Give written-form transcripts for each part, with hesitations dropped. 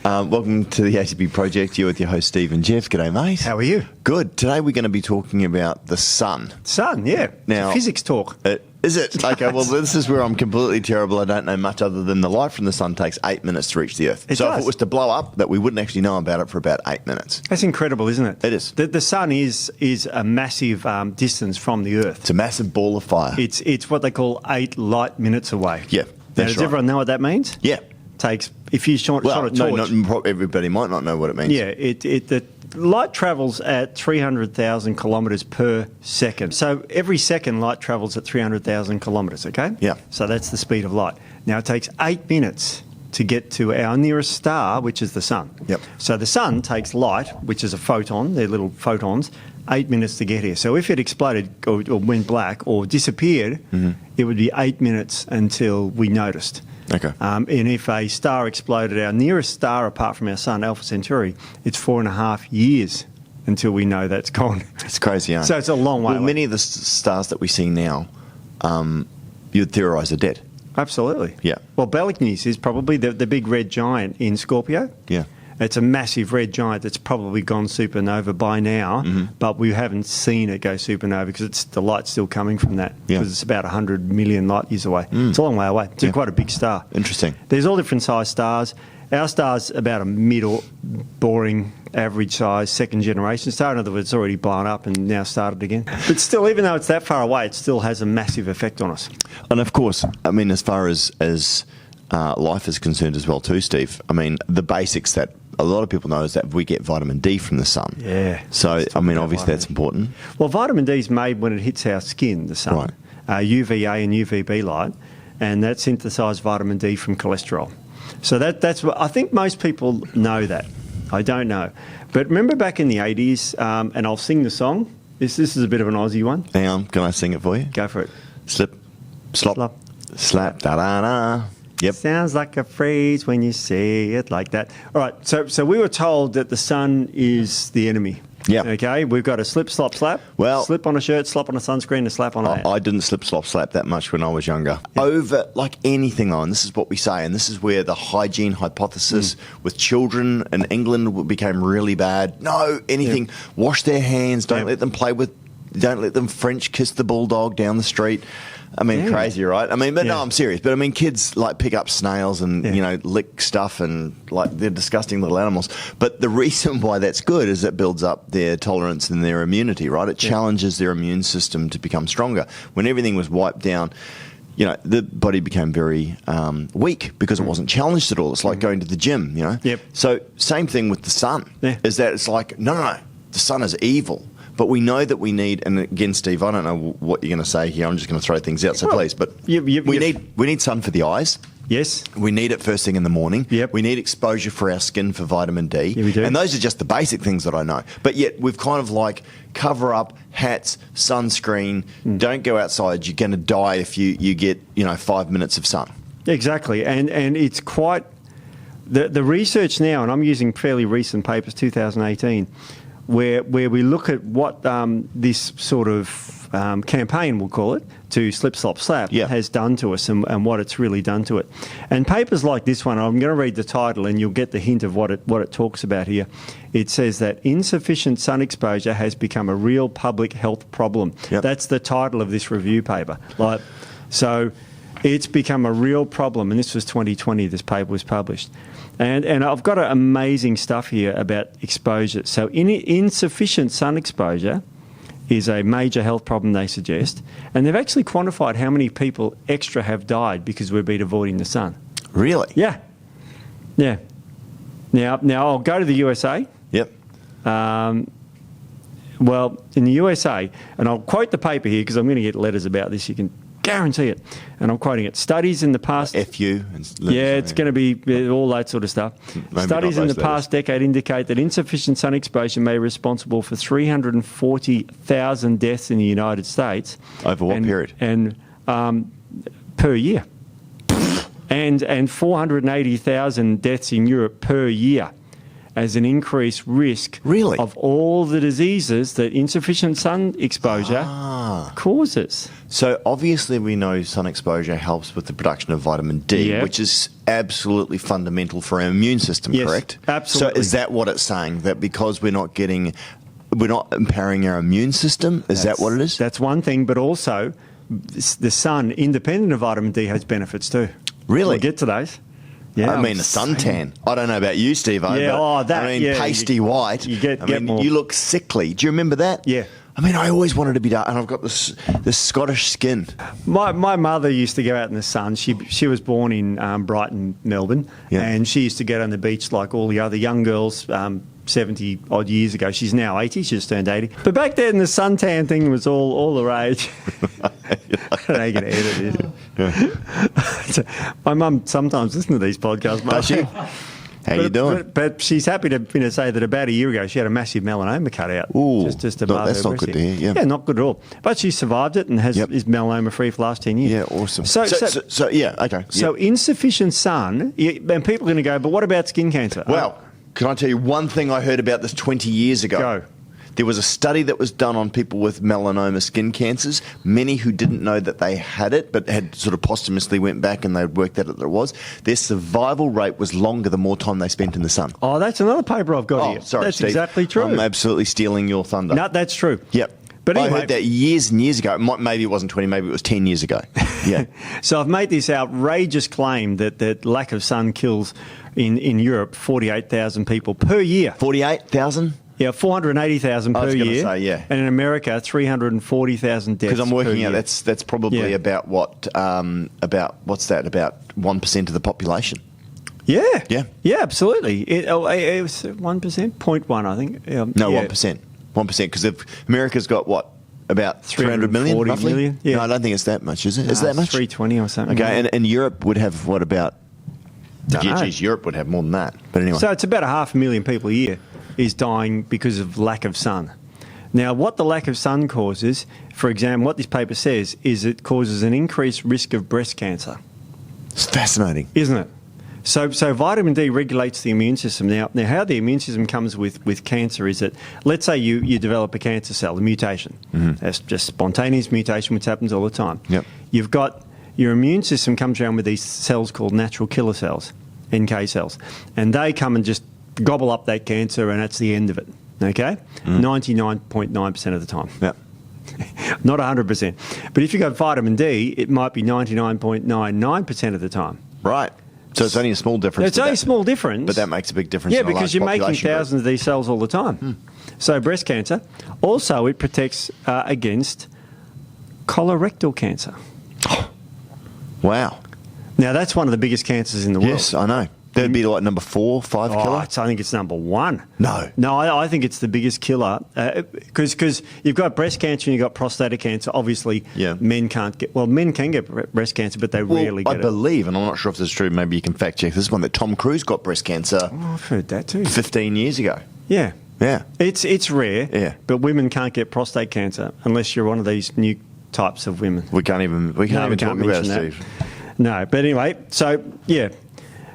Welcome to the ATP project. You're with your host, Steve and Jeff. G'day, mate. How are you? Good. Today we're going to be talking about the sun. Sun, yeah. Now, it's a physics talk. Is it? Okay, well, this is where I'm completely terrible. I don't know much other than the light from the sun takes 8 minutes to reach the Earth. If it was to blow up, that we wouldn't actually know about it for about 8 minutes. That's incredible, isn't it? It is. The sun is a massive distance from the Earth. It's a massive ball of fire. It's what they call 8 light minutes away. Yeah, Does everyone know what that means? Yeah. Takes, if you shot a torch... everybody might not know what it means. Yeah, the light travels at 300,000 kilometres per second. So every second, light travels at 300,000 kilometres, okay? Yeah. So that's the speed of light. Now, it takes 8 minutes to get to our nearest star, which is the sun. Yep. So the sun takes light, which is a photon, they're little photons, 8 minutes to get here. So if it exploded or went black or disappeared, it would be 8 minutes until we noticed. Okay. And if a star exploded, our nearest star apart from our sun, Alpha Centauri, it's 4.5 years until we know that's gone. It's crazy, huh? So it's a long way away. Many of the stars that we see now, you'd theorise are dead. Absolutely. Yeah. Well, Betelgeuse is probably the big red giant in Scorpio. Yeah. It's a massive red giant that's probably gone supernova by now, but we haven't seen it go supernova because the light's still coming from that because it's about 100 million light years away. It's a long way away. It's quite a big star. Interesting. There's all different size stars. Our star's about a middle, boring, average size, second generation star. In other words, it's already blown up and now started again. But still, even though it's that far away, it still has a massive effect on us. And of course, I mean, as far as life is concerned as well too, Steve, I mean, the basics that a lot of people know is that we get vitamin D from the sun. Yeah. So, I mean, obviously that's important. Well, vitamin D is made when it hits our skin, the sun. Right. UVA and UVB light, and that synthesised vitamin D from cholesterol. So that's what I think most people know that. I don't know. But remember back in the 80s, and I'll sing the song. This is a bit of an Aussie one. Hang on, can I sing it for you? Go for it. Slip, slop, slap, da-da-da. Yep. Sounds like a phrase when you say it like that. All right, so we were told that the sun is the enemy. Yeah. Okay, we've got a slip, slop, slap. Well, slip on a shirt, slop on a sunscreen, a slap on a hat. I didn't slip, slop, slap that much when I was younger. Yeah. Over, like anything though, and this is what we say, and this is where the hygiene hypothesis with children in England became really bad. No, anything, wash their hands, don't let them play with, don't let them French kiss the bulldog down the street. I mean, crazy, right? I mean, but no, I'm serious. But I mean, kids like pick up snails and, you know, lick stuff and like they're disgusting little animals. But the reason why that's good is it builds up their tolerance and their immunity, right? It challenges their immune system to become stronger. When everything was wiped down, you know, the body became very weak because it wasn't challenged at all. It's like going to the gym, you know? Yep. So same thing with the sun, is that it's like, no, the sun is evil. But we know that we need, and again, Steve, I don't know what you're going to say here. I'm just going to throw things out, so please. But we need sun for the eyes. Yes. We need it first thing in the morning. Yep. We need exposure for our skin for vitamin D. Yeah, we do. And those are just the basic things that I know. But yet we've kind of like cover up, hats, sunscreen, don't go outside. You're going to die if you get, 5 minutes of sun. Exactly. And it's quite, the research now, and I'm using fairly recent papers, 2018, where we look at what this sort of campaign, we'll call it, to slip, slop, slap has done to us and what it's really done to it. And papers like this one, I'm going to read the title and you'll get the hint of what it talks about here. It says that insufficient sun exposure has become a real public health problem. Yep. That's the title of this review paper. So it's become a real problem, and this was 2020, this paper was published. And I've got amazing stuff here about exposure. So insufficient sun exposure is a major health problem, they suggest. And they've actually quantified how many people extra have died because we've been avoiding the sun. Really? Yeah. Yeah. Now I'll go to the USA. Yep. Well, in the USA, and I'll quote the paper here because I'm going to get letters about this. You can guarantee it. And I'm quoting it. Studies in the past... FU. It's going to be all that sort of stuff. Maybe Studies in the past decade indicate that insufficient sun exposure may be responsible for 340,000 deaths in the United States. Over what period? And per year. and 480,000 deaths in Europe per year. as an increased risk Really? of all the diseases that insufficient sun exposure causes. So obviously we know sun exposure helps with the production of vitamin D, Yep. which is absolutely fundamental for our immune system, Yes, correct? absolutely. So is that what it's saying? That because we're not empowering our immune system? Is that what it is? That's one thing, but also the sun, independent of vitamin D, has benefits too. Really? We'll get to those. Yeah, I mean, a suntan. I don't know about you, Steve-O, Yeah, but I mean, pasty white. you get more. You look sickly. Do you remember that? Yeah. I mean, I always wanted to be dark, and I've got this Scottish skin. My mother used to go out in the sun. She was born in Brighton, Melbourne, Yeah. and she used to get on the beach like all the other young girls 70 odd years ago. She's now 80. She just turned 80. But back then, the suntan thing was all the rage. I don't know how you can edit it. My mum sometimes listens to these podcasts, Does she? How you doing? But she's happy to say that about a year ago she had a massive melanoma cut out. Ooh, just above that's her not good breast to hear, yeah. Yeah, not good at all. But she survived it and is melanoma free for the last 10 years. Yeah, awesome. So yeah, okay. So insufficient sun, and people are going to go, but what about skin cancer? Well, can I tell you one thing I heard about this 20 years ago? Go. There was a study that was done on people with melanoma skin cancers, many who didn't know that they had it, but had sort of posthumously went back and they'd worked out that it was. Their survival rate was longer the more time they spent in the sun. Oh, that's another paper I've got here. Oh, sorry, That's Steve. exactly true. I'm absolutely stealing your thunder. No, that's true. Yep. But anyway, I heard that years and years ago. Maybe it wasn't 20, maybe it was 10 years ago. Yeah. So I've made this outrageous claim that lack of sun kills in Europe 48,000 people per year. 48,000? Yeah, 480,000 I per was gonna year. say, yeah. And in America, 340,000 deaths. Because I'm working out per year. that's probably Yeah. about what's that? About 1% of the population. Yeah. Yeah. Yeah, absolutely. It was 1%, 0.1, I think. No, yeah. 1%. 1%, because America's got what? About 300 million, 340 roughly? million, yeah. No, I don't think it's that much, is it? Is No, that much? 320 or something. Okay, and Europe would have what about... Dunno. Geez, Europe would have more than that. But anyway. So it's about 500,000 people a year is dying because of lack of sun. Now, what the lack of sun causes, for example, what this paper says, is it causes an increased risk of breast cancer. It's fascinating. Isn't it? So vitamin D regulates the immune system. Now how the immune system comes with cancer is that, let's say you develop a cancer cell, a mutation. That's just spontaneous mutation, which happens all the time. Yep. You've got your immune system comes around with these cells called natural killer cells, NK cells, and they come and just gobble up that cancer, and that's the end of it. Okay, 99.9% of the time. Yeah. Not 100%. But if you got vitamin D, it might be 99.99% of the time. Right. So it's only a small difference. It's only a small difference. But that makes a big difference. Yeah, in a because large you're making population group. thousands of these cells all the time. So breast cancer. Also, it protects against colorectal cancer. Wow. Now, that's one of the biggest cancers in the world. Yes, I know. That'd be like number 4, 5 killer. I think it's number 1. No. No, I think it's the biggest killer because you've got breast cancer and you've got prostatic cancer. Obviously, Yeah. men can get breast cancer, but they rarely I get it. believe, and I'm not sure if this is true, maybe you can fact check this one, that Tom Cruise got breast cancer Oh, I've heard that too. 15 years ago. Yeah. Yeah. It's rare, Yeah. but women can't get prostate cancer unless you're one of these new types of women. We can't even talk about it, mention that. Steve. No, but anyway, so yeah.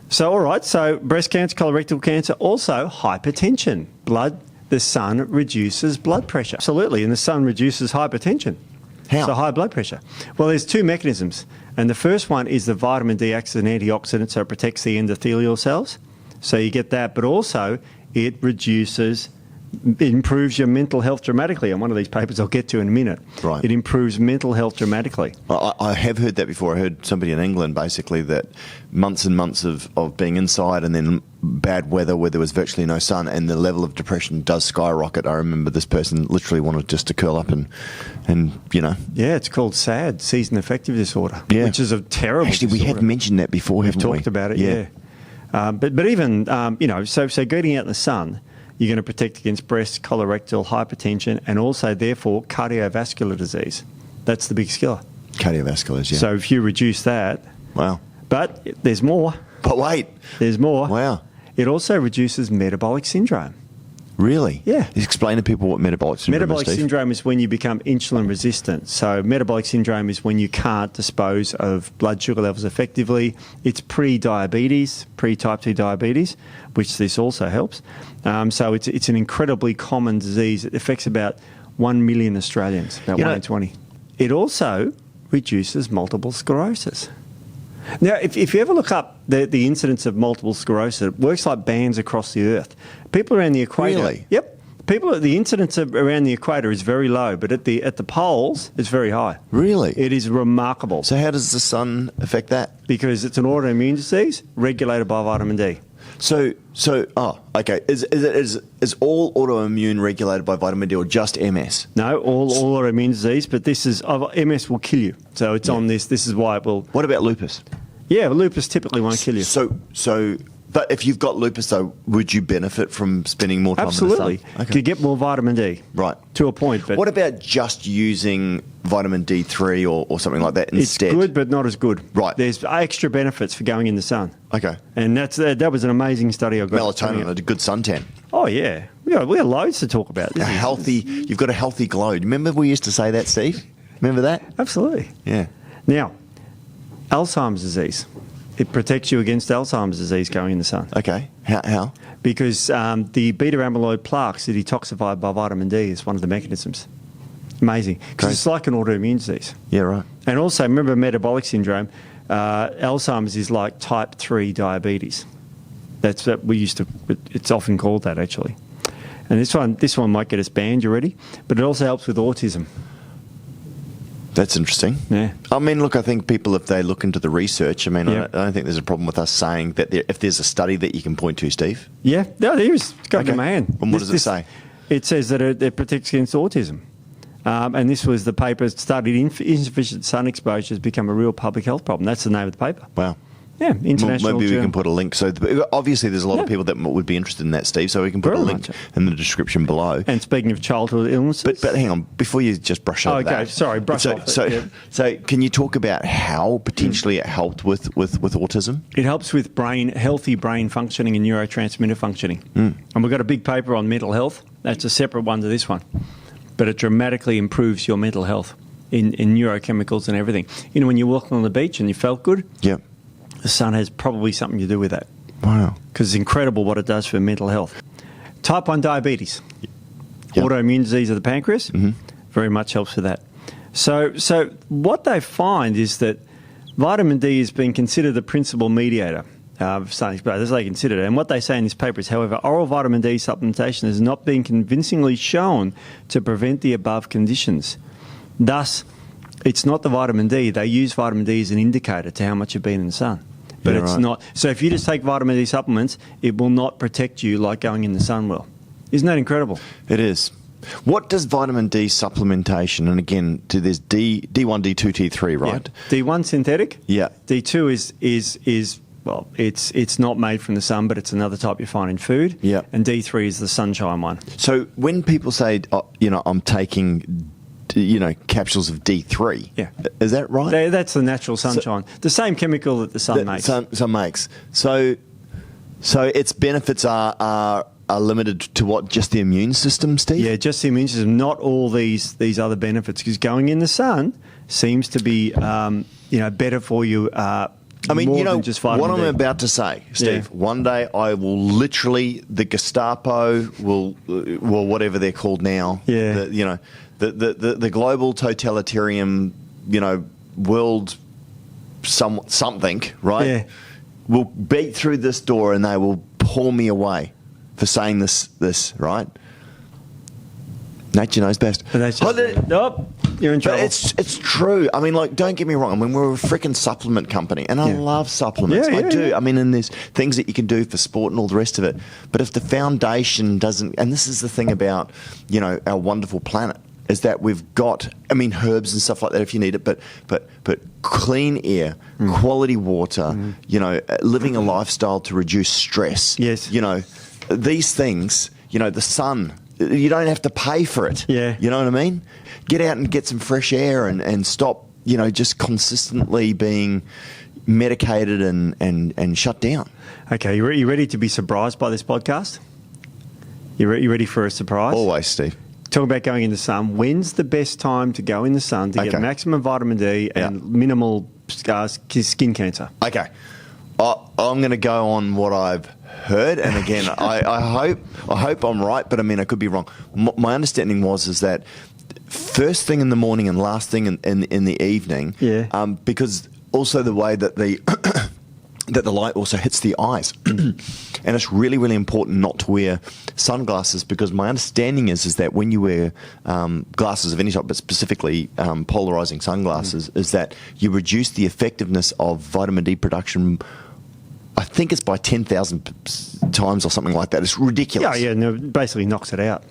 So all right, so breast cancer, colorectal cancer, also hypertension. The sun reduces blood pressure. Absolutely, and the sun reduces hypertension. How? So high blood pressure. Well, there's 2 mechanisms. And the first one is the vitamin D acts as an antioxidant, so it protects the endothelial cells. So you get that, but also it improves your mental health dramatically. On one of these papers I'll get to in a minute. Right. It improves mental health dramatically. I have heard that before. I heard somebody in England basically that months and months of being inside and then bad weather where there was virtually no sun and the level of depression does skyrocket. I remember this person literally wanted just to curl up and you know. Yeah, it's called SAD, season affective disorder, Yeah. which is a terrible Actually, we disorder. have mentioned that before, We've haven't we? talked about it, yeah. But even, so getting out in the sun, you're going to protect against breast, colorectal, hypertension, and also, therefore, cardiovascular disease. That's the big killer. Cardiovasculars, yeah. So if you reduce that, Wow. but there's more. But wait. There's more. Wow. It also reduces metabolic syndrome. Really? Yeah. Explain to people what metabolic syndrome is, Metabolic Steve. syndrome is when you become insulin resistant. So metabolic syndrome is when you can't dispose of blood sugar levels effectively. It's pre-diabetes, pre-type 2 diabetes, which this also helps. So it's an incredibly common disease. It affects about 1 million Australians, about 1 in 20. It also reduces multiple sclerosis. Now, if you ever look up the incidence of multiple sclerosis, it works like bands across the earth. People around the equator... Really? Yep. The incidence around the equator is very low, but at the poles, it's very high. Really? It is remarkable. So how does the sun affect that? Because it's an autoimmune disease regulated by vitamin D. Okay. Is all autoimmune regulated by vitamin D or just MS? No, all autoimmune disease, but MS will kill you. So it's on this. This is why it will. What about lupus? Yeah, lupus typically won't kill you. But if you've got lupus, though, would you benefit from spending more time Absolutely. in the sun? Okay. To get more vitamin D. Right. To a point. But what about just using vitamin D3 or something like that instead? It's good, but not as good. Right. There's extra benefits for going in the sun. Okay. And that was an amazing study I got. Melatonin, a good suntan. Oh, yeah. We got loads to talk about. You've got a healthy glow. Do you remember we used to say that, Steve? Remember that? Absolutely. Yeah. Now, Alzheimer's disease. It protects you against Alzheimer's disease going in the sun. Okay. How? Because the beta amyloid plaques are detoxified by vitamin D is one of the mechanisms. Amazing. Because it's like an autoimmune disease. Yeah, right. And also, remember metabolic syndrome, Alzheimer's is like type 3 diabetes. That's what it's often called that, actually. And this one might get us banned, you ready? But it also helps with autism. That's interesting. Yeah. I mean, look, I think people, if they look into the research, I mean, Yeah. I don't think there's a problem with us saying that if there's a study that you can point to, Steve. Yeah, no, there is. It's got it in my hand. And what does it say? It says that it protects against autism. And this was the paper studied insufficient sun exposure has become a real public health problem. That's the name of the paper. Wow. Yeah, international. Maybe we journal. can put a link. So obviously there's a lot of people that would be interested in that, Steve, so we can put Very a link much. in the description below. And speaking of childhood illnesses. But hang on, before you just brush over that. Okay, sorry, brush off. So can you talk about how potentially it helped with autism? It helps with healthy brain functioning and neurotransmitter functioning. And we've got a big paper on mental health. That's a separate one to this one. But it dramatically improves your mental health in neurochemicals and everything. You know, when you're walking on the beach and you felt good, Yeah. the sun has probably something to do with that. Wow. Because it's incredible what it does for mental health. Type 1 diabetes, Yep. autoimmune disease of the pancreas, very much helps with that. So what they find is that vitamin D has been considered the principal mediator of sun exposure. That's what they consider it. And what they say in this paper is, however, oral vitamin D supplementation has not been convincingly shown to prevent the above conditions. Thus, it's not the vitamin D. They use vitamin D as an indicator to how much you've been in the sun. But it's not. So if you just take vitamin D supplements, it will not protect you like going in the sun will. Isn't that incredible? It is. What does vitamin D supplementation, and again, there's D1, D2, T3, right? Yeah. D1 synthetic. Yeah. D2 is well, it's not made from the sun, but it's another type you find in food. Yeah. And D3 is the sunshine one. So when people say, I'm taking, capsules of D3, Yeah. is that right? That's the natural sunshine. The same chemical that the sun makes. Sun makes. So its benefits are limited to what, just the immune system, Steve? Yeah, just the immune system, not all these other benefits. Because going in the sun seems to be better for you. Than just vitamin what D. I'm about to say, Steve. Yeah. One day I will literally, the Gestapo will whatever they're called now. Yeah. The global totalitarian, world something, right? Yeah. Will beat through this door and they will pull me away for saying this, right? Nature knows best. Nope, you're in trouble. But it's true. I mean, don't get me wrong. I mean, we're a freaking supplement company, and I love supplements. Yeah, I do. Yeah. I mean, and there's things that you can do for sport and all the rest of it. But if the foundation doesn't, and this is the thing about, our wonderful planet, is that we've got, herbs and stuff like that if you need it, but clean air, quality water, living a lifestyle to reduce stress. Yes. These things, the sun. You don't have to pay for it. Yeah. You know what I mean? Get out and get some fresh air and stop, just consistently being medicated and shut down. Okay, you ready to be surprised by this podcast? You ready for a surprise? Always, Steve. Talk about going in the sun. When's the best time to go in the sun to get maximum vitamin D and minimal skin cancer? Okay. I'm going to go on what I've heard, and again, I hope I'm right, but I mean I could be wrong. My understanding is that first thing in the morning and last thing in the evening, because also the way that that the light also hits the eyes, and it's really, really important not to wear sunglasses, because my understanding is that when you wear glasses of any type, but specifically polarizing sunglasses, is that you reduce the effectiveness of vitamin D production. I think it's by 10,000 times or something like that. It's ridiculous. Yeah, no, it basically knocks it out.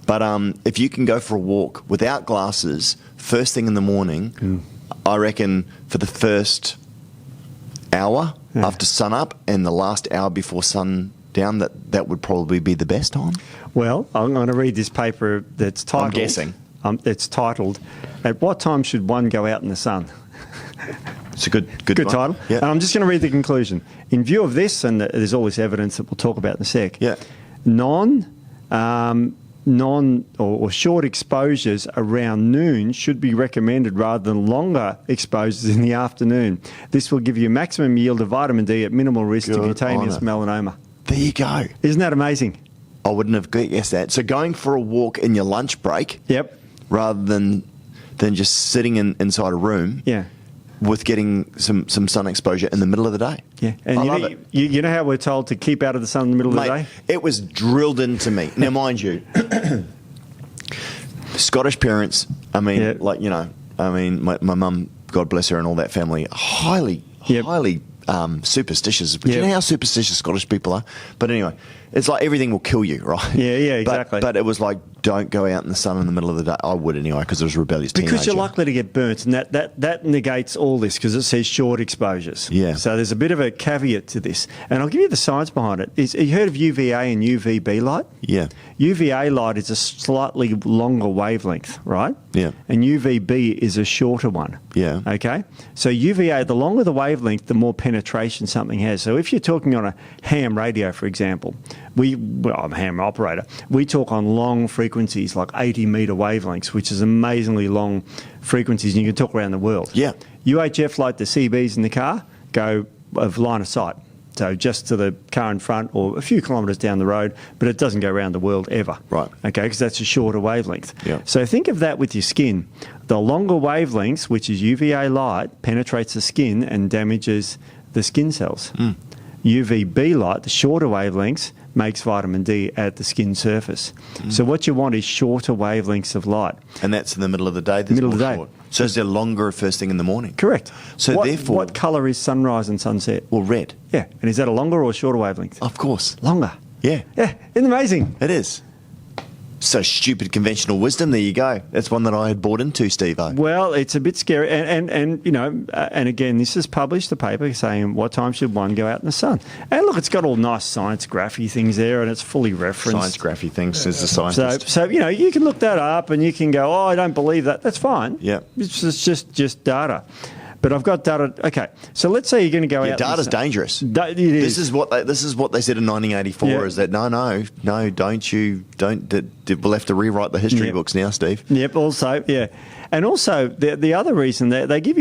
But if you can go for a walk without glasses first thing in the morning, I reckon for the first hour after sun up and the last hour before sun down, that would probably be the best time. Well, I'm going to read this paper that's titled... I'm guessing. It's titled, "At What Time Should One Go Out in the Sun?" It's a good title. Yeah. I'm just going to read the conclusion. In view of this, and there's all this evidence that we'll talk about in a sec, non or short exposures around noon should be recommended rather than longer exposures in the afternoon. This will give you maximum yield of vitamin D at minimal risk to cutaneous melanoma. There you go. Isn't that amazing? I wouldn't have guessed that. So going for a walk in your lunch break, rather than just sitting inside a room, with getting some sun exposure in the middle of the day. Yeah, and I love it. You know how we're told to keep out of the sun in the middle of the day? It was drilled into me. Now, mind you, Scottish parents, I mean, my mum, God bless her, and all that family, highly superstitious. But you know how superstitious Scottish people are? But anyway, it's like everything will kill you, right? Yeah, exactly. But it was like, don't go out in the sun in the middle of the day. I would anyway, because it was a rebellious teenager. Because you're likely to get burnt, and that negates all this, because it says short exposures. Yeah. So there's a bit of a caveat to this. And I'll give you the science behind it. You heard of UVA and UVB light? Yeah. UVA light is a slightly longer wavelength, right? Yeah. And UVB is a shorter one. Yeah. Okay? So UVA, the longer the wavelength, the more penetration something has. So if you're talking on a ham radio, for example, I'm a ham operator, we talk on long frequencies like 80-metre wavelengths, which is amazingly long frequencies, and you can talk around the world. Yeah. UHF, like the CBs in the car, go of line of sight. So just to the car in front or a few kilometres down the road, but it doesn't go around the world ever. Right. Okay, because that's a shorter wavelength. Yeah. So think of that with your skin. The longer wavelengths, which is UVA light, penetrates the skin and damages the skin cells. UVB light, the shorter wavelengths, makes vitamin D at the skin surface. So what you want is shorter wavelengths of light. And that's in the middle of the day? Middle of the day. So is there longer first thing in the morning? Correct. So therefore... What colour is sunrise and sunset? Well, red. Yeah. And is that a longer or a shorter wavelength? Of course. Longer. Yeah. Yeah. Isn't it amazing? It is. So stupid conventional wisdom. There you go. That's one that I had bought into, Steve-O. Well, it's a bit scary. And you know, and again, this has published a paper saying what time should one go out in the sun. And look, it's got all nice science graphy things there, and it's fully referenced. Science graphy things, says the scientist. So you know, you can look that up and you can go, oh, I don't believe that. That's fine. Yeah. It's just data. But I've got data. Okay, so let's say you're going to go out. Data's dangerous. It is. This is what they said in 1984. Yeah. Is that no, don't. We'll have to rewrite the history books now, Steve. Yep. Also, yeah, and also the other reason that they give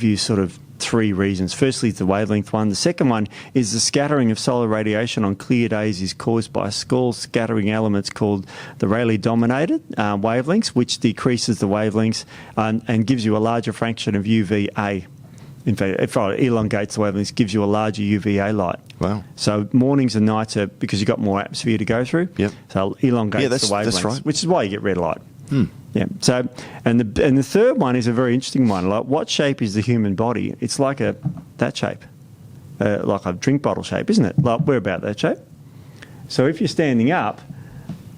you sort of three reasons. Firstly, it's the wavelength one. The second one is the scattering of solar radiation on clear days is caused by small scattering elements called the Rayleigh-dominated wavelengths, which decreases the wavelengths and gives you a larger fraction of UVA. In fact, if it elongates the wavelengths, gives you a larger UVA light. Wow. So mornings and nights are, because you've got more atmosphere to go through, so elongates the wavelengths, that's right. which is why you get red light. Yeah. So, and the third one is a very interesting one. Like, what shape is the human body? It's like that shape, like a drink bottle shape, isn't it? Like, we're about that shape. So if you're standing up,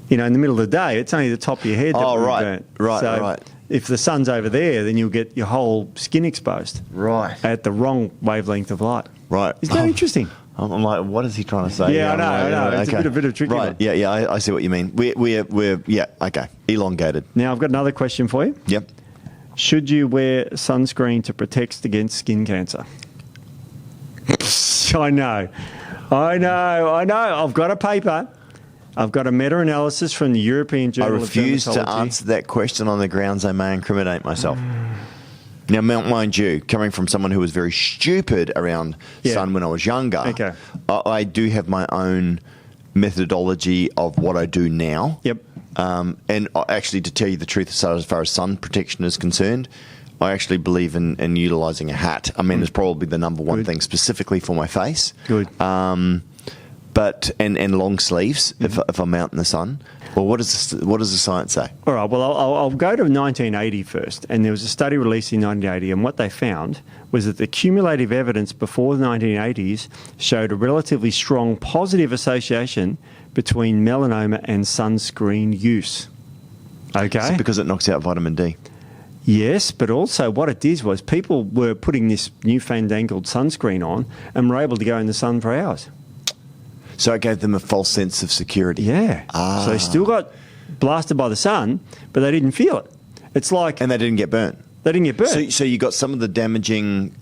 you know, in the middle of the day, it's only the top of your head that will be burnt. Right. If the sun's over there, then you'll get your whole skin exposed. Right. At the wrong wavelength of light. Right. Isn't that interesting? I'm like, what is he trying to say? Yeah, I know. It's a bit of tricky one. Yeah, I see what you mean. We're okay. Elongated. Now, I've got another question for you. Yep. Should you wear sunscreen to protect against skin cancer? I know. I know. I've got a paper. I've got a meta-analysis from the European Journal of Dermatology. I refuse to answer that question on the grounds I may incriminate myself. Now, mind you, coming from someone who was very stupid around sun when I was younger, I do have my own methodology of what I do now. Yep. And actually, to tell you the truth, as far as sun protection is concerned, I actually believe in utilising a hat. I mean, it's probably the number one thing specifically for my face. Good. But long sleeves if I'm out in the sun. Well, what does the science say? All right. Well, I'll go to 1980 first, and there was a study released in 1980, and what they found was that the cumulative evidence before the 1980s showed a relatively strong positive association between melanoma and sunscreen use. Okay. Is it because it knocks out vitamin D? Yes, but also what it did was people were putting this newfandangled sunscreen on and were able to go in the sun for hours. So it gave them a false sense of security. Yeah. So they still got blasted by the sun, but they didn't feel it. It's like... And they didn't get burnt. They didn't get burnt. So you got some of the damaging...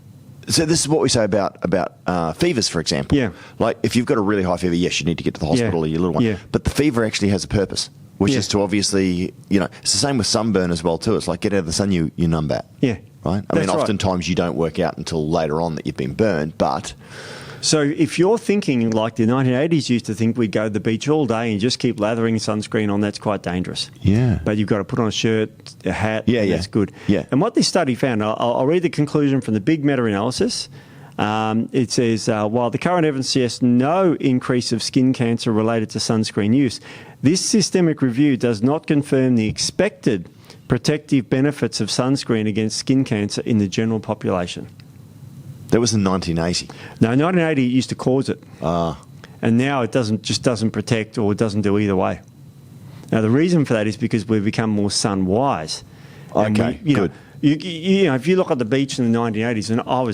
So this is what we say about fevers, for example. Yeah. Like, if you've got a really high fever, yes, you need to get to the hospital or your little one. Yeah. But the fever actually has a purpose, which is to obviously, it's the same with sunburn as well, too. It's like, get out of the sun, you numb out. Yeah. Right? I mean, oftentimes you don't work out until later on that you've been burned, but... So if you're thinking like the 1980s used to think we'd go to the beach all day and just keep lathering sunscreen on, that's quite dangerous. Yeah. But you've got to put on a shirt, a hat, that's good. Yeah. And what this study found, I'll read the conclusion from the big meta-analysis. It says, while the current evidence suggests no increase of skin cancer related to sunscreen use, this systemic review does not confirm the expected protective benefits of sunscreen against skin cancer in the general population. That was in 1980. No, 1980 it used to cause it. And now it doesn't protect, or it doesn't do either way. Now the reason for that is because we've become more sun wise. Okay, good. If you look at the beach in the 1980s, and I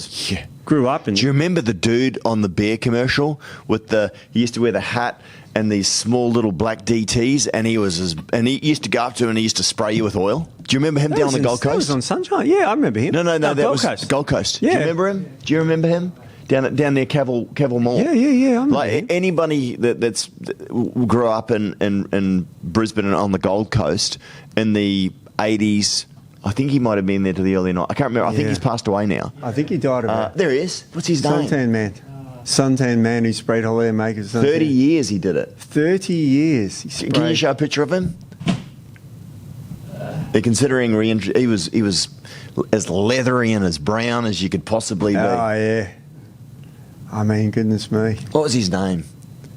grew up in... Do you remember the dude on the beer commercial with he used to wear the hat and these small little black DTs, and he used to go up to him and he used to spray you with oil? Do you remember him down on the Gold Coast? That was on Sunshine. Yeah, I remember him. No, that was Coast. Gold Coast. Yeah. Do you remember him? Do you remember him? Down near Cavill Mall. Yeah. Like anybody that grew up in Brisbane and on the Gold Coast in the 80s, I think he might have been there to the early 90s. I can't remember. I think he's passed away now. I think he died of it. There he is. What's his name? Suntan man who sprayed holiday makers. 30 years he did it. 30 years. Can you show a picture of him? Considering he was as leathery and as brown as you could possibly be. Oh, yeah. I mean, goodness me. What was his name?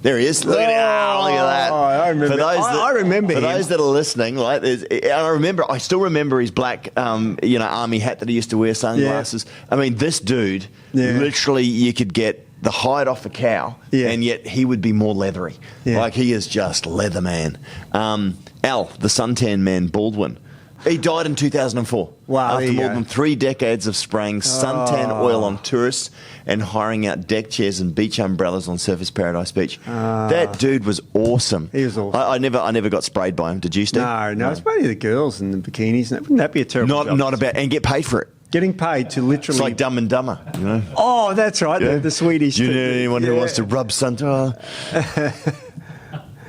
There he is. Look at that. I remember. I remember him. For those that are listening, like, I still remember his black, army hat that he used to wear, sunglasses. Yeah. I mean, this dude, literally, you could get the hide off a cow, and yet he would be more leathery. Yeah. Like, he is just leather man. Al, the suntan man, Baldwin. He died in 2004. Wow. After more than 3 decades of spraying suntan oil on tourists and hiring out deck chairs and beach umbrellas on Surfers Paradise Beach. That dude was awesome. He was awesome. I never got sprayed by him. Did you, Steve? No. It's probably the girls in the bikinis. Wouldn't that be a terrible job? Not about, and get paid for it. Getting paid to literally... It's like Dumb and Dumber, you know? Oh, that's right. The Swedish... Do you know anyone who wants to rub suntan?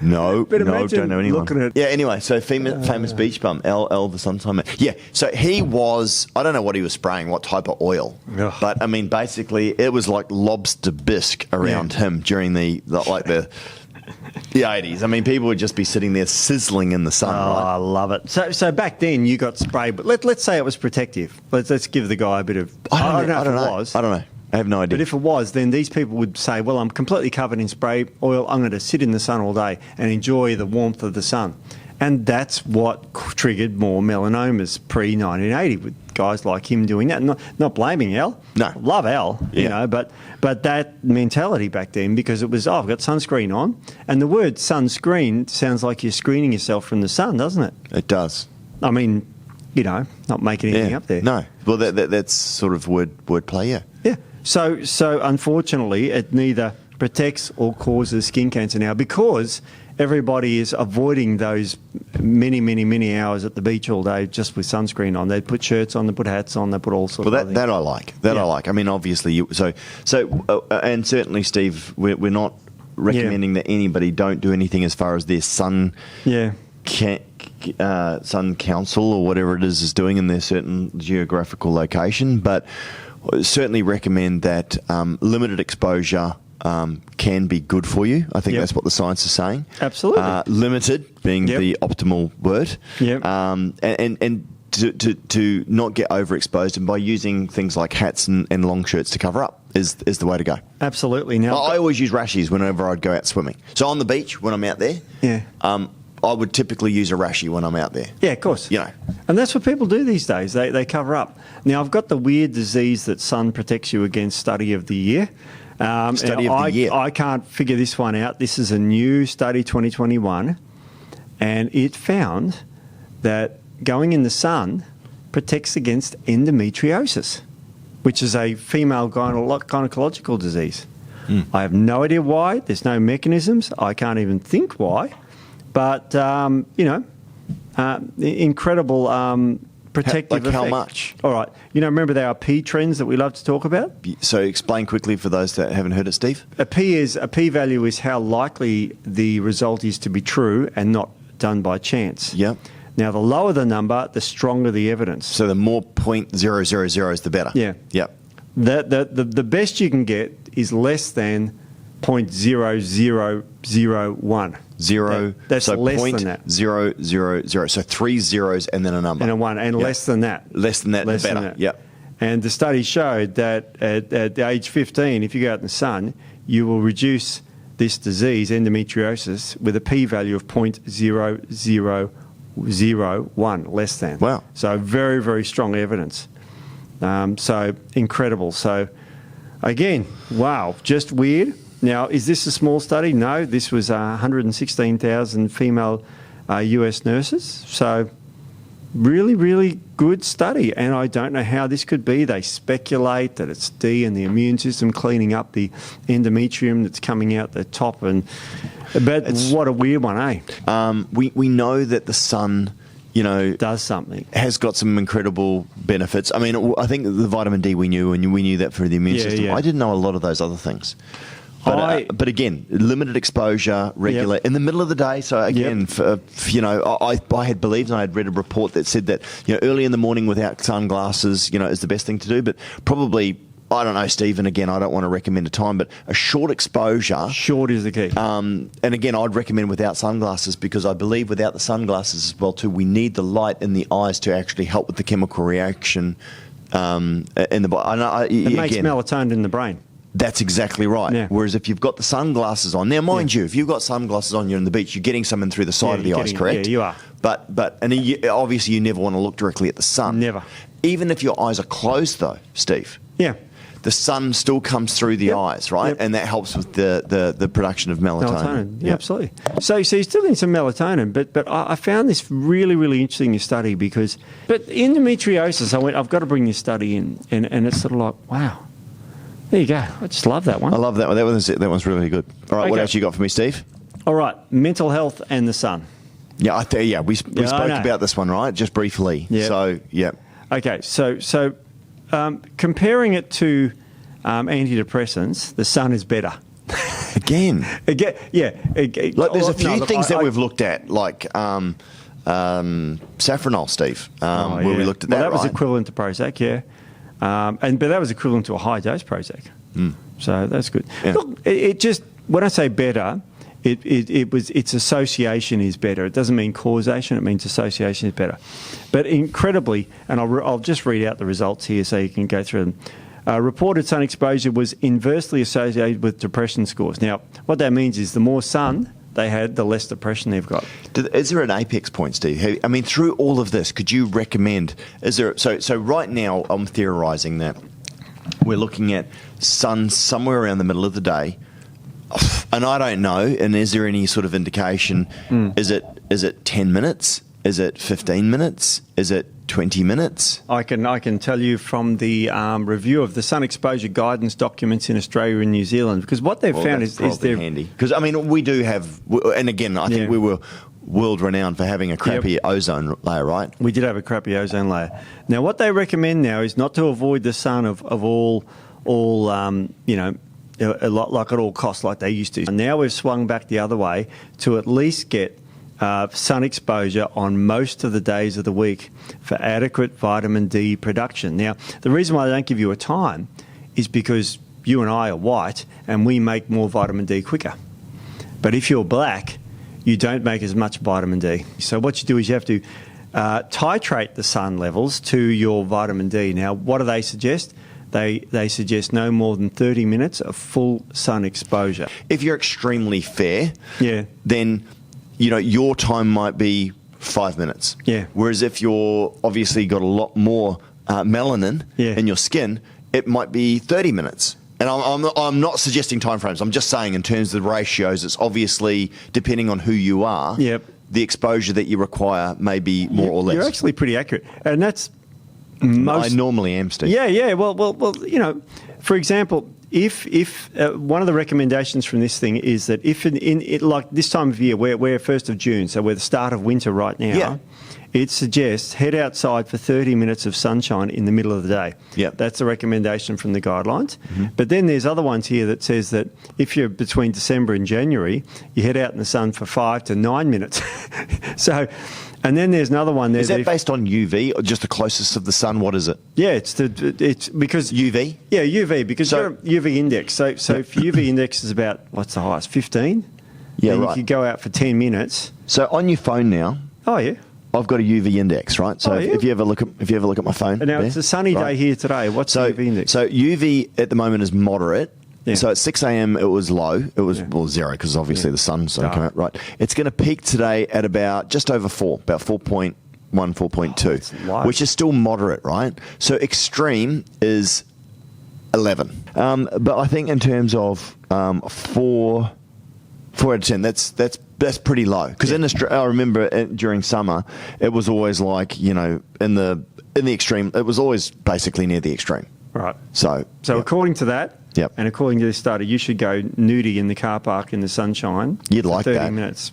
No, don't know anyone. Anyway, so famous beach bum, L the suntan man. Yeah, so he was, I don't know what he was spraying, what type of oil. Ugh. But, I mean, basically, it was like lobster bisque around him during the 80s. I mean, people would just be sitting there sizzling in the sun. Oh, right? I love it. So back then, you got sprayed, but let's say it was protective. Let's give the guy a bit of... I don't know if it was. I don't know. I have no idea. But if it was, then these people would say, well, I'm completely covered in spray oil. I'm going to sit in the sun all day and enjoy the warmth of the sun. And that's what triggered more melanomas pre-1980 with guys like him doing that. Not blaming Al. No. Love Al, but that mentality back then, because it was, I've got sunscreen on. And the word sunscreen sounds like you're screening yourself from the sun, doesn't it? It does. I mean, not making anything up there. No. Well, that's sort of wordplay, yeah. Yeah. So unfortunately, it neither protects or causes skin cancer now, because everybody is avoiding those many hours at the beach all day just with sunscreen on. They put shirts on, they put hats on, they put all sorts of things. That I like. I like. I mean, obviously, and certainly, Steve, we're not recommending that anybody don't do anything as far as their sun council or whatever it is doing in their certain geographical location, but certainly recommend that limited exposure can be good for you. I think that's what the science is saying. Absolutely. Limited being the optimal word. Yep. And to not get overexposed, and by using things like hats and long shirts to cover up is the way to go. Absolutely. Now I always use rashies whenever I'd go out swimming. So on the beach when I'm out there, I would typically use a rashie when I'm out there. Yeah, of course. You know. And that's what people do these days. They cover up. Now, I've got the weird disease that sun protects you against study of the year. Study of the year. I can't figure this one out. This is a new study, 2021, and it found that going in the sun protects against endometriosis, which is a female gynecological disease. I have no idea why. There's no mechanisms. I can't even think why. But, incredible protective effect. How much? All right. Remember there are P trends that we love to talk about? So explain quickly for those that haven't heard it, Steve. A P value is how likely the result is to be true and not done by chance. Yep. Now, the lower the number, the stronger the evidence. So the more .000 is the better. Yeah. Yep. The best you can get is less than .0001. That's so less than that. 000. So 3 zeros and then a number. And a 1, and less than that. Less than that, the better. Yep. And the study showed that at age 15, if you go out in the sun, you will reduce this disease, endometriosis, with a p-value of .0001, less than. Wow. So very, very strong evidence. So incredible. So again, wow, just weird. Now, is this a small study? No, this was 116,000 female US nurses. So really, really good study. And I don't know how this could be. They speculate that it's D and the immune system cleaning up the endometrium that's coming out the top. But what a weird one, eh? We know that the sun, does something. Has got some incredible benefits. I mean, I think the vitamin D we knew, and we knew that for the immune system. Yeah. I didn't know a lot of those other things. But again, limited exposure, regular, in the middle of the day. So again, I had believed, and I had read a report that said that early in the morning without sunglasses, is the best thing to do. But probably, I don't know, Steve, and again, I don't want to recommend a time, but a short exposure. Short is the key. And again, I'd recommend without sunglasses, because I believe without the sunglasses as well too, we need the light in the eyes to actually help with the chemical reaction in the body. It makes melatonin in the brain. That's exactly right. Yeah. Whereas if you've got the sunglasses on, now mind you, if you've got sunglasses on, you're in the beach, you're getting some in through the side of the eyes, correct? Yeah, you are. But obviously you never want to look directly at the sun. Never. Even if your eyes are closed, though, Steve. Yeah. The sun still comes through the eyes, right? Yep. And that helps with the production of melatonin. Yeah, absolutely. So you're still getting some melatonin, but I found this really, really interesting study because, but endometriosis, I've got to bring this study in, and it's sort of like, wow. There you go. I just love that one. I love that one. That one's really good. All right, What else you got for me, Steve? All right, mental health and the sun. Yeah, we spoke about this one, right? Just briefly. Yeah. So, yeah. Okay, so comparing it to antidepressants, the sun is better. Again, yeah. There's a few things that we've looked at, like safranol, Steve, where we looked at that. Well, that was right? equivalent to Prozac, yeah. But that was equivalent to a high dose Prozac. So that's good. Yeah. Look, it just, when I say better, its association is better. It doesn't mean causation, it means association is better. But incredibly, and I'll just read out the results here so you can go through them. Reported sun exposure was inversely associated with depression scores. Now, what that means is the more sun they had, the less depression they've got. Is there an apex point, Steve? I mean, through all of this, could you recommend? So right now, I'm theorising that we're looking at sun somewhere around the middle of the day, and I don't know. And is there any sort of indication? Is it 10 minutes? Is it 15 minutes? Is it 20 minutes? I can tell you from the review of the sun exposure guidance documents in Australia and New Zealand, because what they've found is they're handy. Because I mean, we do have, and again, I think we were world renowned for having a crappy ozone layer, right? We did have a crappy ozone layer. Now, what they recommend now is not to avoid the sun of all you know, a lot like at all costs, like they used to. And now we've swung back the other way to at least get sun exposure on most of the days of the week for adequate vitamin D production. Now, the reason why they don't give you a time is because you and I are white and we make more vitamin D quicker. But if you're black, you don't make as much vitamin D. So what you do is you have to titrate the sun levels to your vitamin D. Now, what do they suggest? They suggest no more than 30 minutes of full sun exposure. If you're extremely fair, then you know your time might be 5 minutes. Yeah. Whereas if you're obviously got a lot more melanin in your skin, it might be 30 minutes. And I'm not suggesting timeframes. I'm just saying in terms of the ratios, it's obviously depending on who you are. Yep. The exposure that you require may be more or less. You're actually pretty accurate, and that's I normally am, Steve. Yeah. Well, you know, for example, if one of the recommendations from this thing is that if in like this time of year, we're 1st of June, so we're the start of winter right now. Yeah. It suggests head outside for 30 minutes of sunshine in the middle of the day. Yep. That's a recommendation from the guidelines. Mm-hmm. But then there's other ones here that says that if you're between December and January, you head out in the sun for 5 to 9 minutes. So, and then there's another one there. Is that based on UV or just the closest of the sun? What is it? Yeah, it's because UV. Yeah, UV because you're UV index. So if UV index is about what's the highest? 15. Yeah, then right. You could go out for 10 minutes. So on your phone now. Oh yeah. I've got a UV index, right? So if you ever look at my phone, and now it's a sunny day here today. What's the UV index? So UV at the moment is moderate. Yeah. So at 6 a.m. it was low. It was zero because obviously the sun's going to come out, right? It's going to peak today at about just over 4, about 4.1, 4.2, which is still moderate, right? So extreme is 11. But I think in terms of 4 out of 10, that's pretty low. Because in Australia, I remember during summer, it was always like, you know, in the extreme, it was always basically near the extreme. Right. So according to that, and according to this study, you should go nudie in the car park in the sunshine. You'd like 30 that. minutes.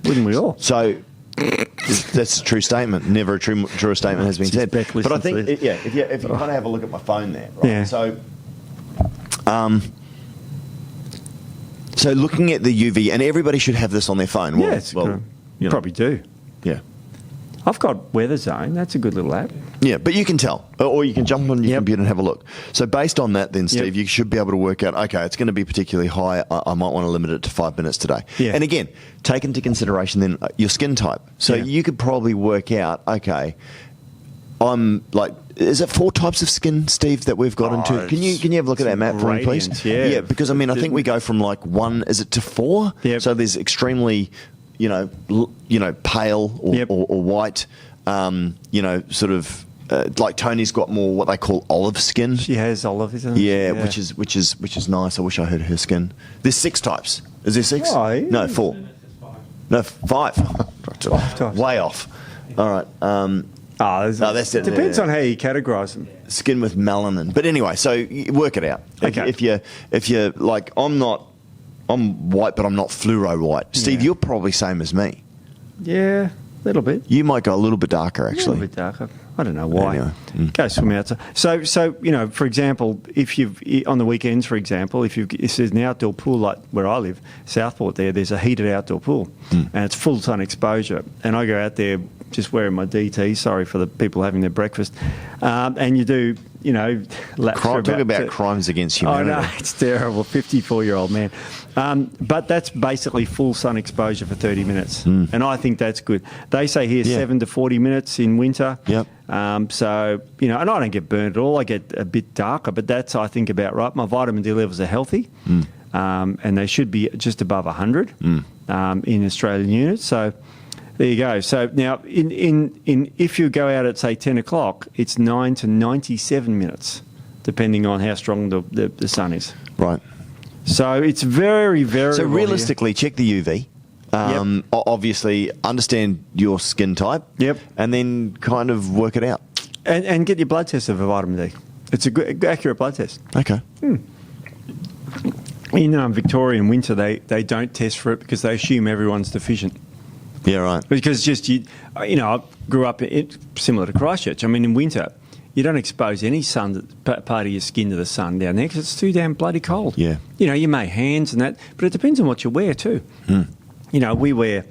Wouldn't we all? So that's a true statement. Never a truer statement has been said. But I think, if you kind of have a look at my phone there, right? Yeah. So looking at the UV, and everybody should have this on their phone. You probably do. Yeah. I've got Weather Zone. That's a good little app. Yeah, but you can tell. Or you can jump on your computer and have a look. So based on that then, Steve, you should be able to work out, okay, it's going to be particularly high. I might want to limit it to 5 minutes today. Yeah. And again, take into consideration then your skin type. So you could probably work out, okay, I'm like, is it 4 types of skin, Steve, that we've got into? Can you have a look at that map for me, please? Yeah, because I mean, I think we go from like 1, is it to 4? Yeah. So there's extremely, you know, pale or white, sort of like Tony's got more what they call olive skin. She has olive, isn't it? Yeah, which is nice. I wish I heard her skin. There's 6 types. Is there 6? Oh, yeah. No, 4. No, 5. 5 types. Way off. All right. That's it. Depends on how you categorise them. Skin with melanin. But anyway, so you work it out. Okay. If you're like, I'm white, but I'm not fluoro white. Steve, you're probably same as me. Yeah, a little bit. You might go a little bit darker, actually. A little bit darker. I don't know why. Anyway. Go swim outside. So you know, for example, if you've on the weekends, for example, if there's an outdoor pool like where I live, Southport, there's a heated outdoor pool, and it's full sun exposure, and I go out there just wearing my DT. Sorry for the people having their breakfast, and you do. You know, talk about crimes against humanity. Oh no, it's terrible. 54-year-old man. But that's basically full sun exposure for 30 minutes, and I think that's good. They say here 7 to 40 minutes in winter. Yep. So you know, and I don't get burned at all. I get a bit darker, but that's I think about right. My vitamin D levels are healthy, and they should be just above 100 in Australian units. So. There you go. So now, if you go out at say 10 o'clock, it's 9 to 97 minutes, depending on how strong the sun is. Right. So it's very, very. So realistically, check the UV Obviously, understand your skin type. Yep. And then kind of work it out. And get your blood tested for vitamin D. It's a good, accurate blood test. Okay. In Victoria in winter, they don't test for it because they assume everyone's deficient. Yeah, right. Because I grew up similar to Christchurch. I mean, in winter, you don't expose any part of your skin to the sun down there because it's too damn bloody cold. Yeah. You may hands and that, but it depends on what you wear too. We wear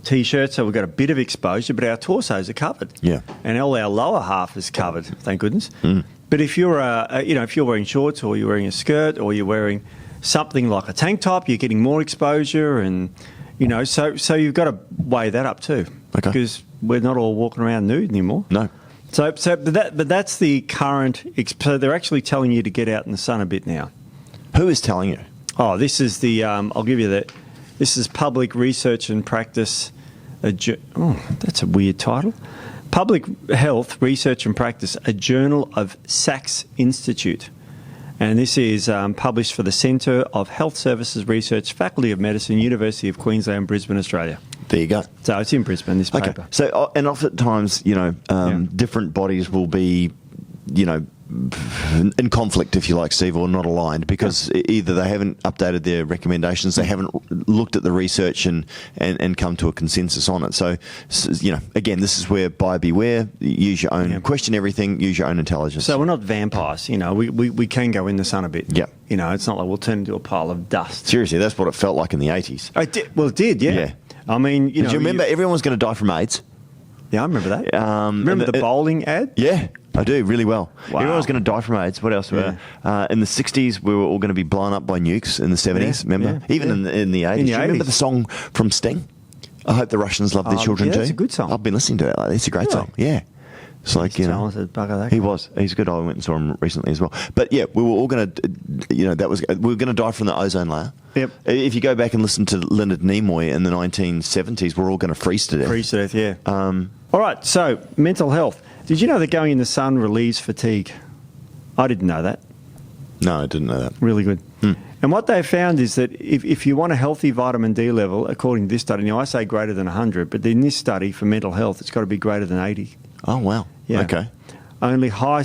T-shirts, so we've got a bit of exposure, but our torsos are covered. Yeah. And all our lower half is covered, thank goodness. But if you're, if you're wearing shorts or you're wearing a skirt or you're wearing something like a tank top, you're getting more exposure, and so you've got to weigh that up too. Okay. Because we're not all walking around nude anymore. No. But that's the current. So they're actually telling you to get out in the sun a bit now. Who is telling you? Oh, this is the. I'll give you that. This is Public Research and Practice. That's a weird title. Public Health Research and Practice, a journal of Sachs Institute. And this is published for the Centre of Health Services Research, Faculty of Medicine, University of Queensland, Brisbane, Australia. There you go. So it's in Brisbane, this paper. Okay. So, and oftentimes, different bodies will be, in conflict, if you like, Steve, or not aligned, because either they haven't updated their recommendations, they haven't looked at the research and come to a consensus on it. So, again, this is where buyer beware, use your own, question everything, use your own intelligence. So we're not vampires, we can go in the sun a bit. Yeah. It's not like we'll turn into a pile of dust. Seriously, that's what it felt like in the 80s. It did, yeah. I mean, Do you remember everyone was going to die from AIDS? Yeah, I remember that. Remember the bowling ad? Yeah, I do, really well. Wow. Everyone was going to die from AIDS. What else? In the 60s, we were all going to be blown up by nukes. In the 70s, remember? Even in the 80s. Do you remember the song from Sting? I hope the Russians love their children too. That's a good song. I've been listening to it lately. It's a great song. Yeah. It's like, talented bugger, that he was. He's good. I went and saw him recently as well. But yeah, we were all going to, we were going to die from the ozone layer. Yep. If you go back and listen to Leonard Nimoy in the 1970s, we're all going to freeze to death. Freeze to death, yeah. All right, so mental health. Did you know that going in the sun relieves fatigue? I didn't know that. No, I didn't know that. Really good. And what they found is that if you want a healthy vitamin D level, according to this study, now I say greater than 100, but in this study for mental health, it's got to be greater than 80. Oh, wow. Yeah. Okay. Only high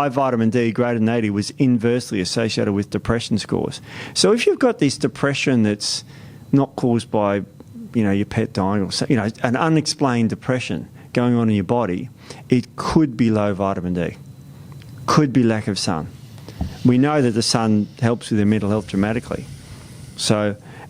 vitamin D greater than 80 was inversely associated with depression scores. So if you've got this depression that's not caused by, your pet dying or an unexplained depression going on in your body, it could be low vitamin D, could be lack of sun. We know that the sun helps with their mental health dramatically.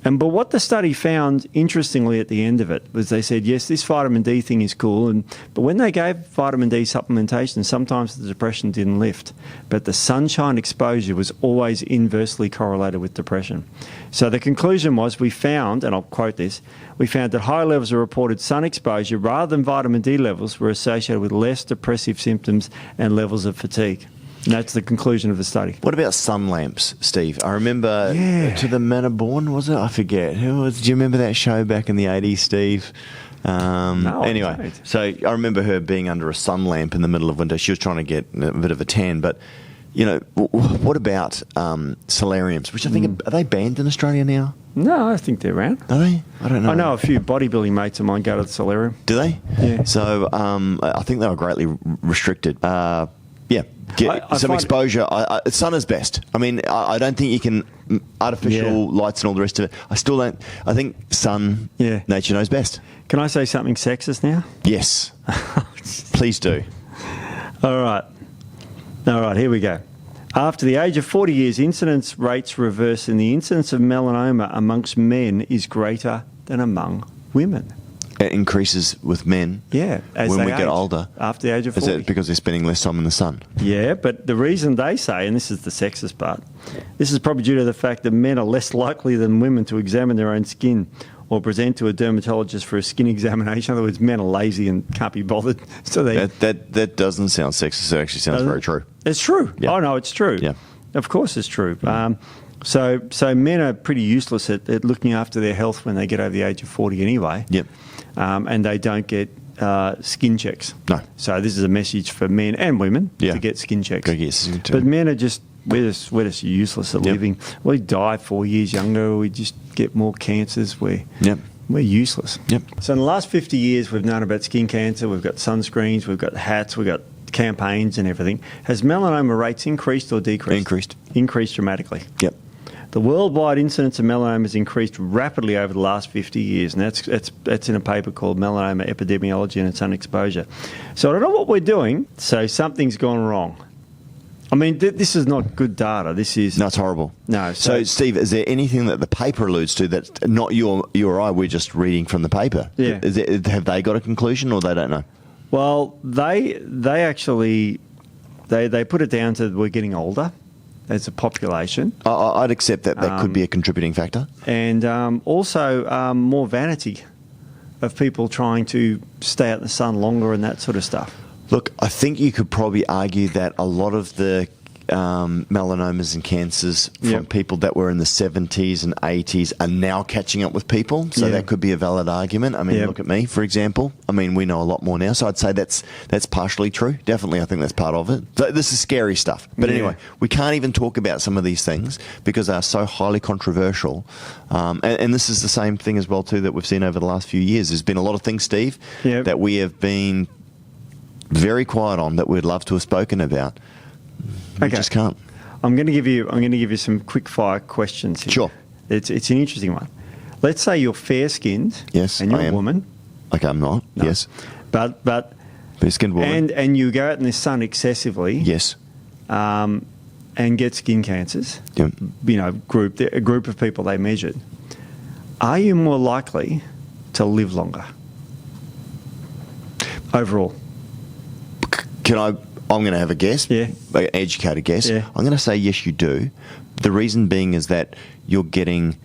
But what the study found, interestingly, at the end of it, was they said, yes, this vitamin D thing is cool, but when they gave vitamin D supplementation, sometimes the depression didn't lift. But the sunshine exposure was always inversely correlated with depression. So the conclusion was, we found, and I'll quote this, we found that high levels of reported sun exposure rather than vitamin D levels were associated with less depressive symptoms and levels of fatigue. And that's the conclusion of the study. What about sun lamps, Steve? I remember To the Men Are Born, was it? I forget. Do you remember that show back in the 80s, Steve? No, anyway, so I remember her being under a sun lamp in the middle of winter. She was trying to get a bit of a tan, but what about solariums, which I think are they banned in Australia now? No, I think they're around. Are they? I don't know. I know a few bodybuilding mates of mine go to the solarium. Do they? Yeah. So I think they were greatly restricted. Get some exposure. Sun is best. I mean, I don't think you can artificial lights and all the rest of it. I still don't. I think sun, nature knows best. Can I say something sexist now? Yes. Please do. All right, here we go. After the age of 40 years, incidence rates reverse and the incidence of melanoma amongst men is greater than among women. It increases with men as when they we get age, older. After the age of 40. Is it because they're spending less time in the sun? Yeah, but the reason they say, and this is the sexist part, this is probably due to the fact that men are less likely than women to examine their own skin or present to a dermatologist for a skin examination. In other words, men are lazy and can't be bothered. So that doesn't sound sexist. It actually sounds very true. It's true. Yeah. Oh, no, it's true. Yeah. Of course it's true. So men are pretty useless at looking after their health when they get over the age of 40 anyway. Yep. And they don't get skin checks. No. So this is a message for men and women to get skin checks. But men are just we're just useless at living. We die 4 years younger. We just get more cancers. We're useless. Yep. So in the last 50 years, we've known about skin cancer, we've got sunscreens, we've got hats, we've got campaigns and everything. Has melanoma rates increased or decreased? Increased. Increased dramatically. Yep. The worldwide incidence of melanoma has increased rapidly over the last 50 years, and that's in a paper called Melanoma Epidemiology and its Unexposure. So I don't know what we're doing, so something's gone wrong. I mean, this is not good data. This is... No, it's horrible. No. So, Steve, is there anything that the paper alludes to that's not you or I, we're just reading from the paper? Yeah. Have they got a conclusion or they don't know? Well, they actually... They put it down to we're getting older as a population. I'd accept that could be a contributing factor. And also more vanity of people trying to stay out in the sun longer and that sort of stuff. Look, I think you could probably argue that a lot of the melanomas and cancers from people that were in the 70s and 80s are now catching up with people. So that could be a valid argument. I mean, look at me, for example. I mean, we know a lot more now. So I'd say that's partially true. Definitely, I think that's part of it. So this is scary stuff. But anyway, we can't even talk about some of these things because they're so highly controversial. And this is the same thing as well, too, that we've seen over the last few years. There's been a lot of things, Steve, that we have been very quiet on that we'd love to have spoken about. We just can't. I'm going to give you some quick fire questions here. Sure. It's an interesting one. Let's say you're fair skinned. Yes, and you're I am. a woman. Okay, I'm not. No. Yes. But fair skinned woman. And you go out in the sun excessively. Yes. And get skin cancers. Yep. You know, a group of people they measured. Are you more likely to live longer overall? I'm going to have a guess, an educated guess. Yeah. I'm going to say yes, you do. The reason being is that you're getting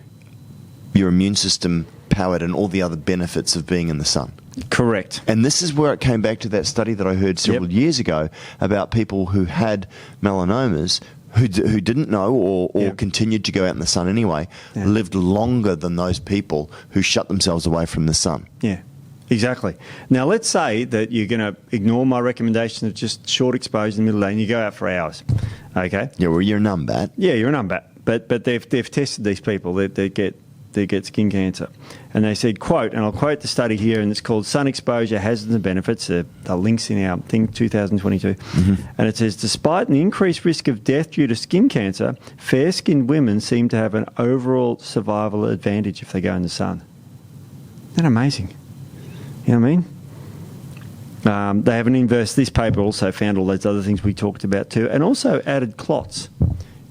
your immune system powered and all the other benefits of being in the sun. Correct. And this is where it came back to that study that I heard several years ago about people who had melanomas who didn't know or continued to go out in the sun anyway, lived longer than those people who shut themselves away from the sun. Yeah. Exactly. Now, let's say that you're going to ignore my recommendation of just short exposure in the middle of the day and you go out for hours. Okay? Yeah, well, you're a numbat. Yeah, you're a numbat. But they've tested these people that get skin cancer. And they said, quote, and I'll quote the study here, and it's called Sun Exposure Hazards and Benefits. The link's in our thing, 2022. And it says, despite an increased risk of death due to skin cancer, fair-skinned women seem to have an overall survival advantage if they go in the sun. Isn't that amazing? You know what I mean? They have an inverse. This paper also found all those other things we talked about too, and also added clots.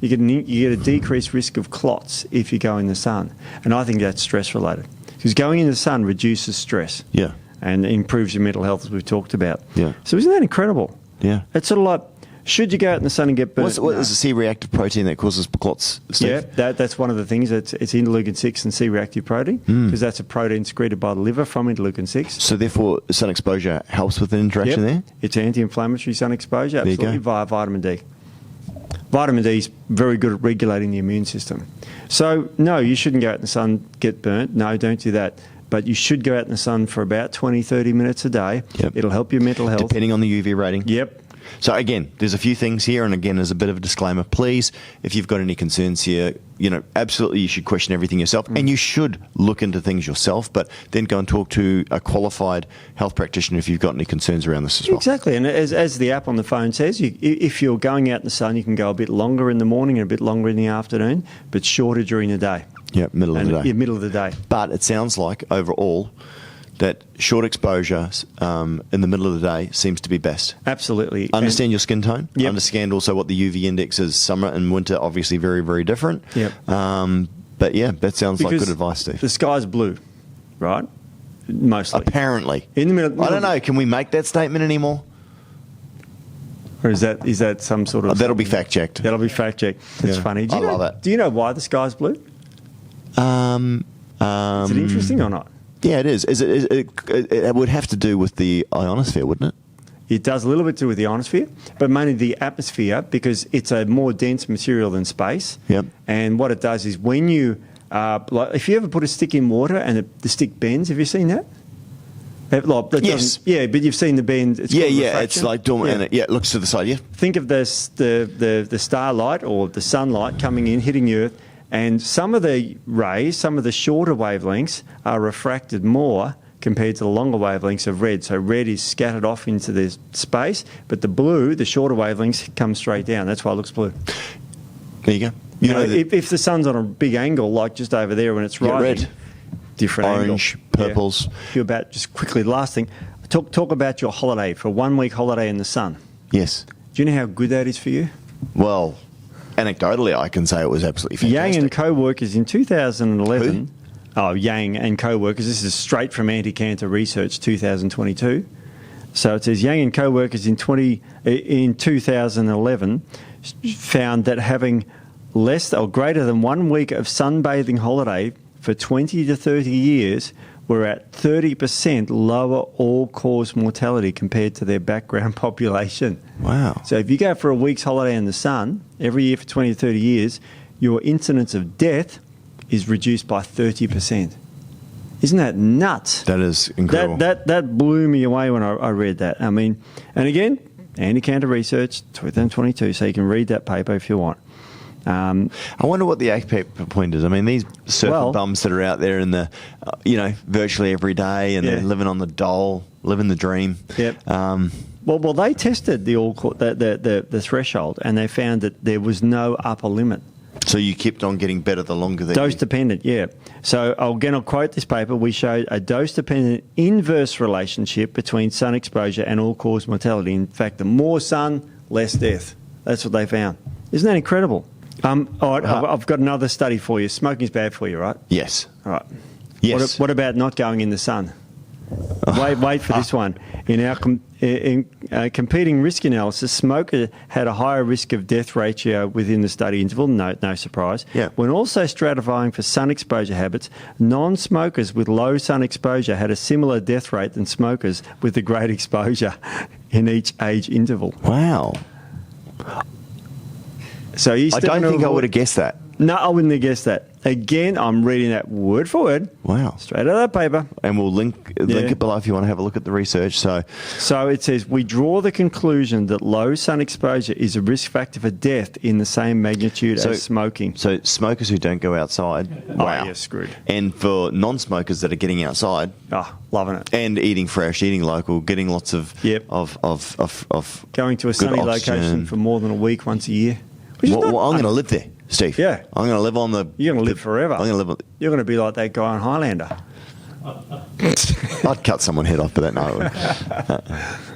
You get a decreased risk of clots if you go in the sun, and I think that's stress related because going in the sun reduces stress. Yeah. And improves your mental health as we've talked about. Yeah. So isn't that incredible? Yeah. It's sort of like, should you go out in the sun and get burnt? What is a C-reactive protein that causes clots, Steve? Yeah, that's one of the things. It's interleukin-6 and C-reactive protein because that's a protein secreted by the liver from interleukin-6. So therefore, sun exposure helps with the interaction there? It's anti-inflammatory sun exposure, absolutely, via vitamin D. Vitamin D is very good at regulating the immune system. So, no, you shouldn't go out in the sun, get burnt. No, don't do that. But you should go out in the sun for about 20, 30 minutes a day. Yep. It'll help your mental health. Depending on the UV rating? Yep. So again, there's a few things here, and again, as a bit of a disclaimer, please, if you've got any concerns here, absolutely you should question everything yourself, and you should look into things yourself, but then go and talk to a qualified health practitioner if you've got any concerns around this as well. Exactly, and as the app on the phone says, if you're going out in the sun, you can go a bit longer in the morning and a bit longer in the afternoon, but shorter during the day. Yeah, middle of the day. Yeah, middle of the day. But it sounds like, overall, that short exposure in the middle of the day seems to be best. Absolutely. Understand your skin tone. Yep. Understand also what the UV index is. Summer and winter, obviously very, very different. Yep. But yeah, that sounds like good advice, Steve. The sky's blue, right? Mostly. Apparently. In the middle. I don't know. Can we make that statement anymore? Or is that some sort of... That'll be fact-checked. That'll be fact-checked. That's funny. I love it. Do you know why the sky's blue? Is it interesting or not? Yeah, it is. It would have to do with the ionosphere, wouldn't it? It does a little bit to do with the ionosphere, but mainly the atmosphere because it's a more dense material than space. Yep. And what it does is when you... if you ever put a stick in water and the stick bends, have you seen that? Yes. Yeah, but you've seen the bend. It's called refraction. It's like dormant, and it looks to the side, yeah. Think of the starlight or the sunlight coming in, hitting the Earth, And some of the rays, some of the shorter wavelengths are refracted more compared to the longer wavelengths of red. So red is scattered off into the space, but the blue, the shorter wavelengths, come straight down. That's why it looks blue. There you go. You know, if the sun's on a big angle, like just over there when it's rising, red, different orange, angle. purples. Yeah. About just quickly, the last thing, talk about your holiday, for a 1 week holiday in the sun. Yes. Do you know how good that is for you? Well, anecdotally, I can say it was absolutely fantastic. Yang and co-workers in 2011. Who? Oh, Yang and co-workers. This is straight from Anti-Cancer Research 2022. So it says Yang and co-workers in 2011 found that having less or greater than 1 week of sunbathing holiday for 20 to 30 years were at 30% lower all-cause mortality compared to their background population. Wow. So if you go for a week's holiday in the sun every year for 20 to 30 years, your incidence of death is reduced by 30%. Isn't that nuts? That is incredible. That blew me away when I read that. I mean, and again, Anti-Cancer Research 2022, so you can read that paper if you want. I wonder what the ATP point is. I mean, these surfer bums that are out there in the, virtually every day, and they're living on the dole, living the dream. Yep. Well, they tested the threshold, and they found that there was no upper limit. So you kept on getting better the longer that dose dependent, yeah. So I'll quote this paper. We showed a dose dependent inverse relationship between sun exposure and all cause mortality. In fact, the more sun, less death. That's what they found. Isn't that incredible? All right, I've got another study for you. Smoking's bad for you, right? Yes. All right. Yes. What about not going in the sun? Wait for this one. In our competing risk analysis, smoker had a higher risk of death ratio within the study interval. No surprise. Yeah. When also stratifying for sun exposure habits, non-smokers with low sun exposure had a similar death rate than smokers with the great exposure in each age interval. Wow. So I don't think I would have guessed that. No, I wouldn't have guessed that. Again, I'm reading that word for word. Wow. Straight out of that paper. And we'll link it below if you want to have a look at the research. So it says, we draw the conclusion that low sun exposure is a risk factor for death in the same magnitude as smoking. So smokers who don't go outside, wow. You're screwed. And for non-smokers that are getting outside. Loving it. And eating fresh, eating local, getting lots of going to a sunny location for more than a week once a year. Well, I'm going to live there, Steve. Yeah. I'm going to live on the... You're going to live forever. I'm going to live on... You're going to be like that guy on Highlander. I'd cut someone's head off for that. No.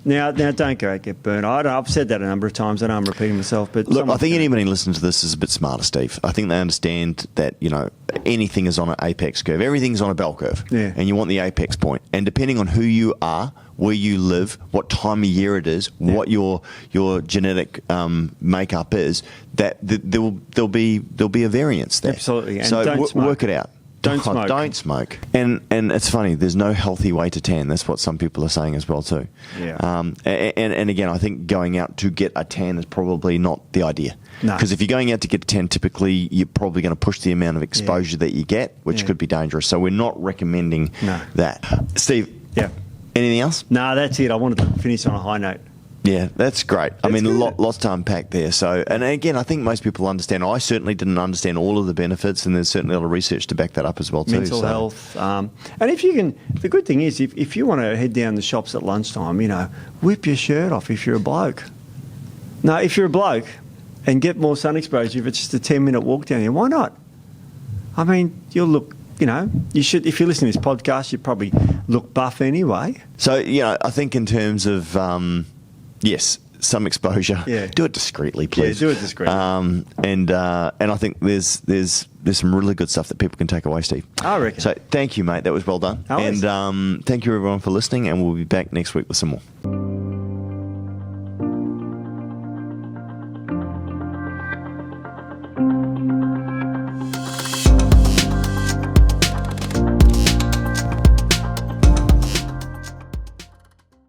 Now, don't go out and get burned. I've said that a number of times. I know I'm repeating myself. But look, I think anybody listening to this is a bit smarter, Steve. I think they understand that, anything is on an apex curve. Everything's on a bell curve. Yeah. And you want the apex point. And depending on who you are, where you live, what time of year it is, what your genetic makeup is, that there'll be a variance there. Absolutely. And so don't smoke. Work it out. Don't smoke. Don't smoke. And it's funny, there's no healthy way to tan. That's what some people are saying as well too. Yeah. And again, I think going out to get a tan is probably not the idea. No. Because if you're going out to get a tan, typically you're probably going to push the amount of exposure that you get, which could be dangerous. So we're not recommending that. Steve. Yeah. Anything else? No, that's it. I wanted to finish on a high note. Yeah, that's great. I mean, lots to unpack there. So, and again, I think most people understand. I certainly didn't understand all of the benefits, and there's certainly a lot of research to back that up as well too. Mental health, and if you can, the good thing is, if you want to head down the shops at lunchtime, whip your shirt off if you're a bloke. No, if you're a bloke, and get more sun exposure, if it's just a 10-minute walk down here, why not? I mean, you'll look. You should, if you're listening to this podcast, you probably look buff anyway. So, I think in terms of, yes, some exposure. Yeah. Do it discreetly, please. Yeah, do it discreetly. And I think there's some really good stuff that people can take away, Steve. I reckon. So thank you, mate. That was well done. Always. And thank you, everyone, for listening, and we'll be back next week with some more.